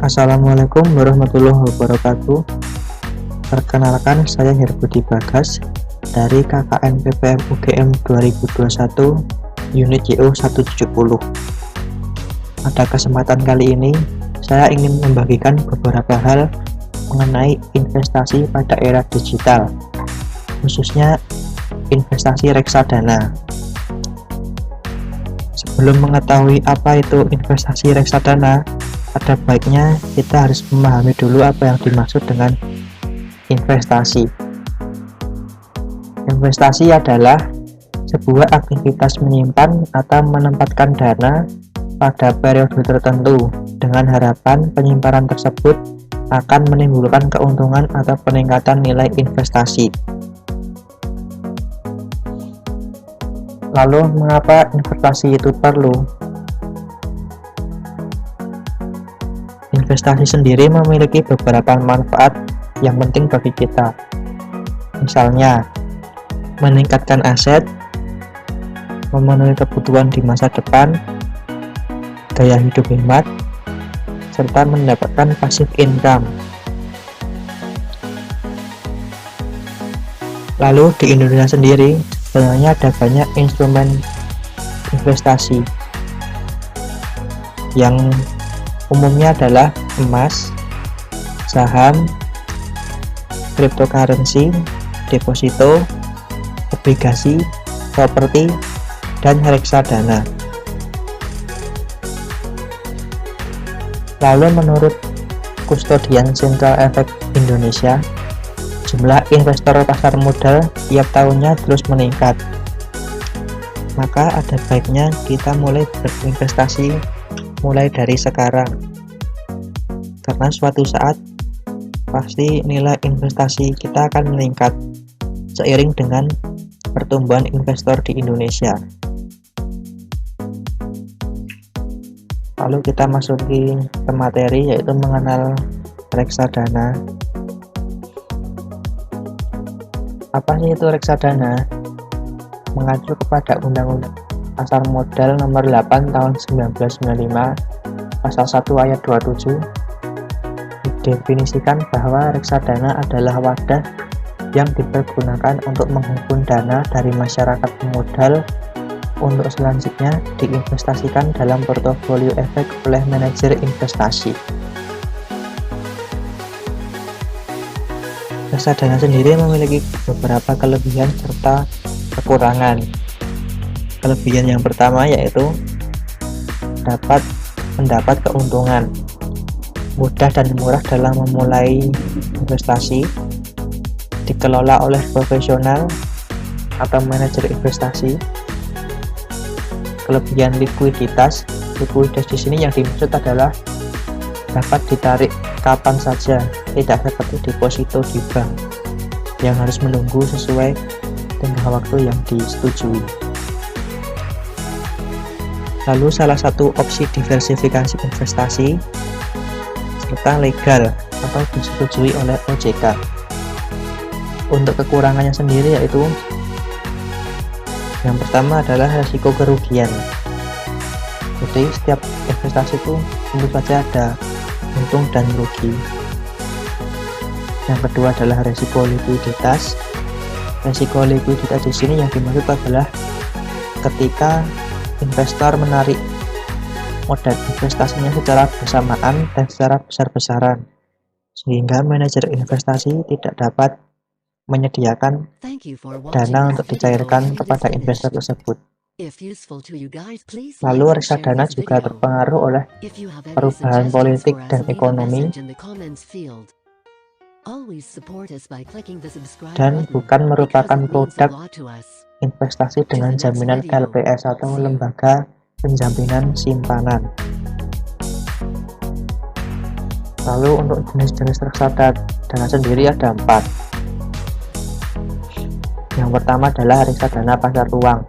Assalamualaikum warahmatullahi wabarakatuh. Perkenalkan, saya Herbudi Bagas dari KKN PPM UGM 2021 Unit YO 170. Pada kesempatan kali ini, saya ingin membagikan beberapa hal mengenai investasi pada era digital, khususnya investasi reksadana. Sebelum mengetahui apa itu investasi reksadana, ada baiknya kita harus memahami dulu apa yang dimaksud dengan investasi. Investasi adalah sebuah aktivitas menyimpan atau menempatkan dana pada periode tertentu dengan harapan penyimpanan tersebut akan menimbulkan keuntungan atau peningkatan nilai investasi. Lalu, mengapa investasi itu perlu? Investasi sendiri memiliki beberapa manfaat yang penting bagi kita. Misalnya, meningkatkan aset, memenuhi kebutuhan di masa depan, gaya hidup hemat, serta mendapatkan passive income. Lalu di Indonesia sendiri, sebenarnya ada banyak instrumen investasi yang umumnya adalah emas, saham, cryptocurrency, deposito, obligasi, properti, dan reksadana. Lalu menurut Custodian Central Effect Indonesia, jumlah investor pasar modal tiap tahunnya terus meningkat. Maka ada baiknya kita mulai berinvestasi mulai dari sekarang, karena suatu saat pasti nilai investasi kita akan meningkat seiring dengan pertumbuhan investor di Indonesia. Lalu kita masuki ke materi, yaitu mengenal reksadana. Apa sih itu reksadana? Mengacu kepada Undang-Undang Pasar Modal Nomor 8 Tahun 1995 Pasal 1 Ayat 27 didefinisikan bahwa reksadana adalah wadah yang dipergunakan untuk menghimpun dana dari masyarakat pemodal untuk selanjutnya diinvestasikan dalam portofolio efek oleh manajer investasi. Reksadana sendiri memiliki beberapa kelebihan serta kekurangan. Kelebihan yang pertama yaitu dapat mendapat keuntungan, mudah dan murah dalam memulai investasi, dikelola oleh profesional atau manajer investasi. Kelebihan likuiditas di sini yang dimaksud adalah dapat ditarik kapan saja, tidak seperti deposito di bank yang harus menunggu sesuai tenggang waktu yang disetujui. Lalu salah satu opsi diversifikasi investasi serta legal atau disetujui oleh OJK. Untuk kekurangannya sendiri yaitu yang pertama adalah risiko kerugian. Jadi setiap investasi itu tentu saja ada untung dan rugi. Yang kedua adalah risiko likuiditas. Risiko likuiditas di sini yang dimaksud adalah ketika investor menarik modal investasinya secara bersamaan dan secara besar-besaran, sehingga manajer investasi tidak dapat menyediakan dana untuk dicairkan kepada investor tersebut. Lalu reksadana juga terpengaruh oleh perubahan politik dan ekonomi dan bukan merupakan produk investasi dengan jaminan LPS atau lembaga penjaminan simpanan. Lalu untuk jenis-jenis reksadana sendiri ada 4. Yang pertama adalah reksadana pasar uang.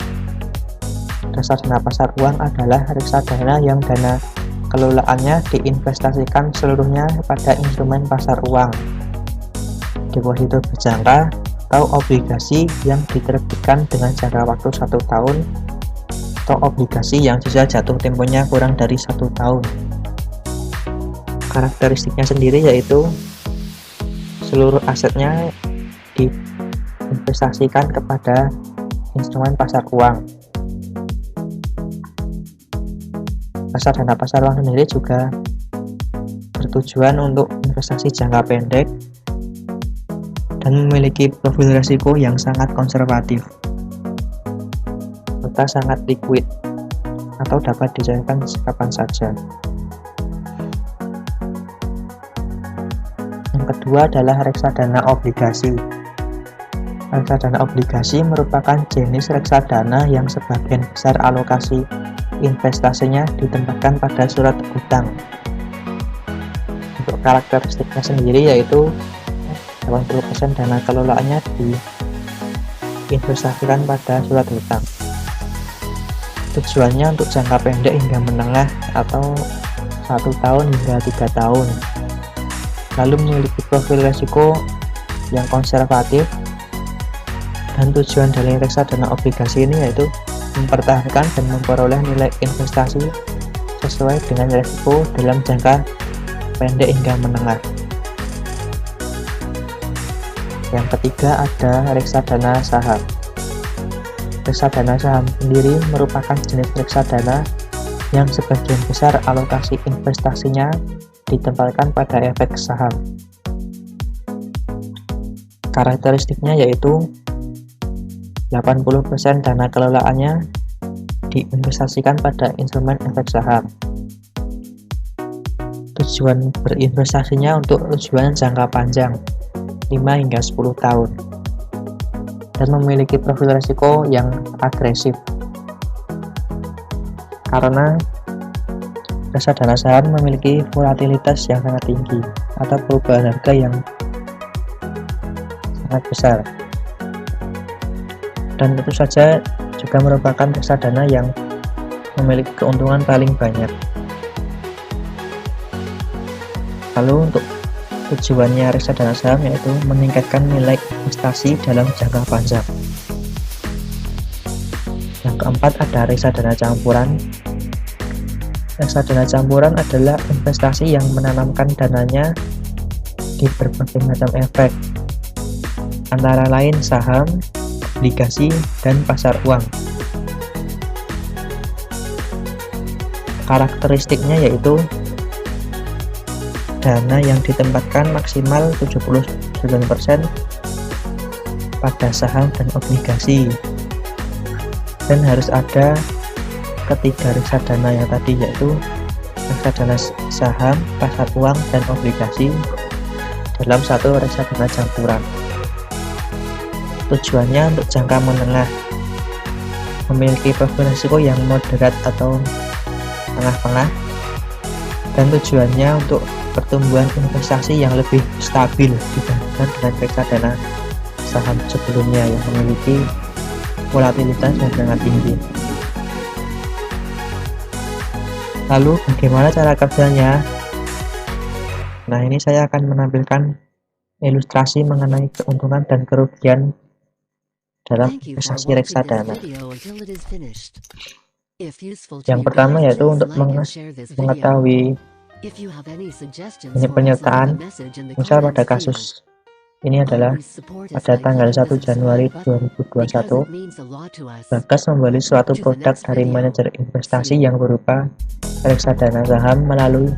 Reksadana pasar uang adalah reksadana yang dana kelolaannya diinvestasikan seluruhnya pada instrumen pasar uang, deposito berjangka, atau obligasi yang diterbitkan dengan jangka waktu 1 tahun, atau obligasi yang sisa jatuh temponya kurang dari 1 tahun. Karakteristiknya sendiri yaitu seluruh asetnya diinvestasikan kepada instrumen pasar uang. Reksadana pasar uang sendiri juga bertujuan untuk investasi jangka pendek dan memiliki profil risiko yang sangat konservatif serta sangat liquid atau dapat dicairkan kapan saja. Yang kedua adalah reksadana obligasi. Reksadana obligasi merupakan jenis reksadana yang sebagian besar alokasi investasinya ditempatkan pada surat utang. Untuk karakteristiknya sendiri yaitu 80% dana kelolaannya diinvestasikan pada surat utang. Tujuannya untuk jangka pendek hingga menengah atau 1 tahun hingga 3 tahun. Lalu memiliki profil risiko yang konservatif, dan tujuan dari reksadana obligasi ini yaitu mempertahankan dan memperoleh nilai investasi sesuai dengan risiko dalam jangka pendek hingga menengah. Yang ketiga ada reksadana saham. Reksadana saham sendiri merupakan jenis reksadana yang sebagian besar alokasi investasinya ditempatkan pada efek saham. Karakteristiknya yaitu 80% dana kelolaannya diinvestasikan pada instrumen efek saham. Tujuan berinvestasinya untuk tujuan jangka panjang 5 hingga 10 tahun dan memiliki profil risiko yang agresif karena reksadana saham memiliki volatilitas yang sangat tinggi atau perubahan harga yang sangat besar, dan tentu saja juga merupakan reksadana yang memiliki keuntungan paling banyak. Lalu untuk tujuannya reksadana saham yaitu meningkatkan nilai investasi dalam jangka panjang. Yang keempat ada reksadana campuran. Reksadana campuran adalah investasi yang menanamkan dananya di berbagai macam efek, antara lain saham, obligasi, dan pasar uang. Karakteristiknya yaitu dana yang ditempatkan maksimal 79% pada saham dan obligasi, dan harus ada ketiga reksadana yang tadi yaitu reksadana saham, pasar uang, dan obligasi dalam satu reksadana campuran. Tujuannya untuk jangka menengah, memiliki profil risiko yang moderat atau tengah-tengah, dan tujuannya untuk pertumbuhan investasi yang lebih stabil dibandingkan dengan reksadana saham sebelumnya yang memiliki volatilitas yang sangat tinggi. Lalu bagaimana cara kerjanya? Nah, ini saya akan menampilkan ilustrasi mengenai keuntungan dan kerugian dalam investasi reksadana. Yang pertama yaitu untuk mengetahui ini penyertaan, misal pada kasus ini adalah pada tanggal 1 Januari 2021, Bagas membeli suatu produk dari manajer investasi yang berupa reksadana saham melalui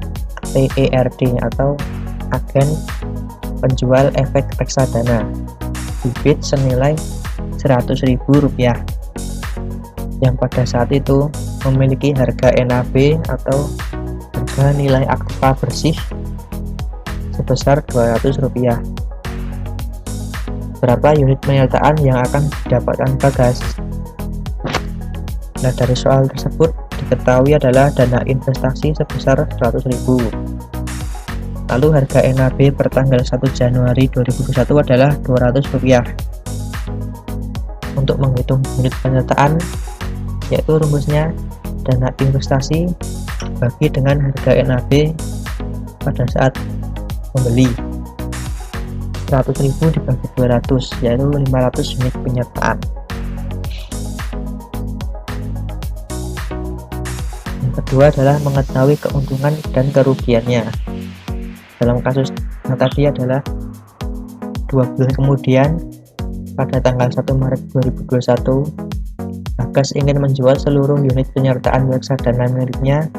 AERD atau agen penjual efek reksadana, bibit senilai Rp100.000 yang pada saat itu memiliki harga NAB atau harga nilai aktiva bersih sebesar Rp200. Berapa unit penyertaan yang akan didapatkan Bagas? Nah, dari soal tersebut diketahui adalah dana investasi sebesar Rp100.000. Lalu harga NAB per tanggal 1 Januari 2021 adalah Rp200. Untuk menghitung unit penyertaan, yaitu rumusnya dana investasi bagi dengan harga NAB pada saat membeli. 100.000 dibagi 200, yaitu 500 unit penyertaan. Yang kedua adalah mengetahui keuntungan dan kerugiannya. dalam kasus yang tadi adalah 2 bulan kemudian pada tanggal 1 Maret 2021 Bagas ingin menjual seluruh unit penyertaan reksadana miliknya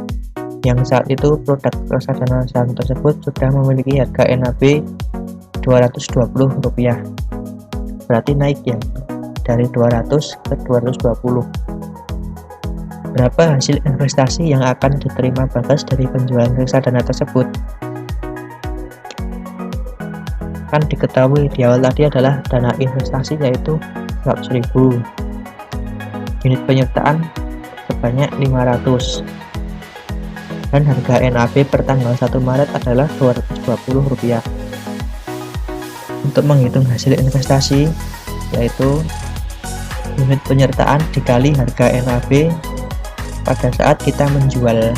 yang saat itu produk reksadana saham tersebut sudah memiliki harga NAB Rp220, berarti naik ya dari 200 ke 220. Berapa hasil investasi yang akan diterima Bagas dari penjualan reksadana tersebut? Kan diketahui di awal tadi adalah dana investasi yaitu 100.000, unit penyertaan sebanyak 500, dan harga NAB per tanggal 1 Maret adalah Rp220. Untuk menghitung hasil investasi yaitu unit penyertaan dikali harga NAB pada saat kita menjual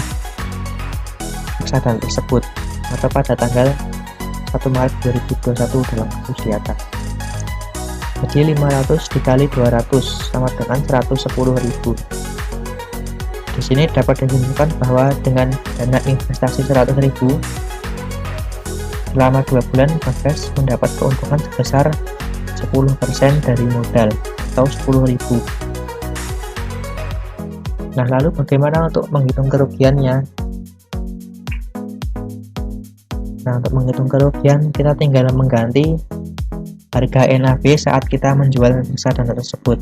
reksadana tersebut atau pada tanggal 1 Maret 2021 dalam kasus di atas. Jadi 500 dikali 200 sama dengan 110.000. Di sini dapat disimpulkan bahwa dengan dana investasi 100.000 selama 2 bulan Bagas mendapat keuntungan sebesar 10% dari modal atau 10.000. Nah, lalu bagaimana untuk menghitung kerugiannya? Nah, untuk menghitung kerugian kita tinggal mengganti harga NAB saat kita menjual reksadana tersebut.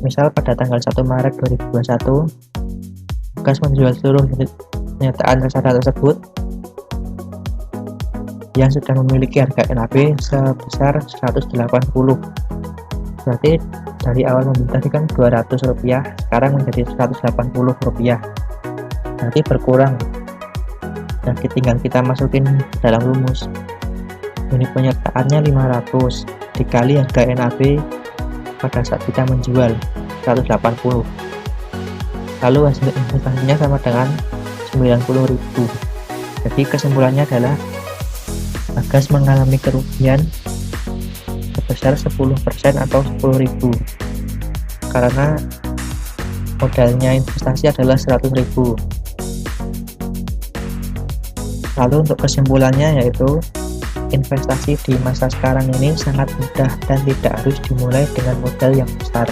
Misal pada tanggal 1 Maret 2021 Bagas menjual seluruh unit penyertaan reksadana tersebut yang sudah memiliki harga NAB sebesar 180. Berarti dari awal membeli tadi kan Rp200, sekarang menjadi Rp180. Berarti berkurang. Dan tinggal kita masukin dalam rumus. Unit penyertaannya 500 dikali harga NAB pada saat kita menjual 180. Lalu hasil investasinya sama dengan 90.000. Jadi kesimpulannya adalah Bagas mengalami kerugian sebesar 10% atau 10.000 karena modalnya investasi adalah 100.000. Lalu untuk kesimpulannya yaitu investasi di masa sekarang ini sangat mudah dan tidak harus dimulai dengan modal yang besar.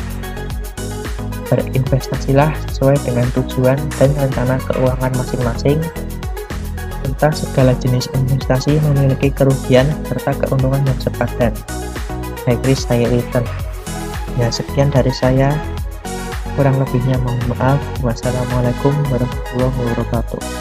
Berinvestasilah sesuai dengan tujuan dan rencana keuangan masing-masing. Entah segala jenis investasi memiliki kerugian serta keuntungan yang sepadan. High risk, high return. Ya, sekian dari saya. Kurang lebihnya mohon maaf. Wassalamualaikum warahmatullahi wabarakatuh.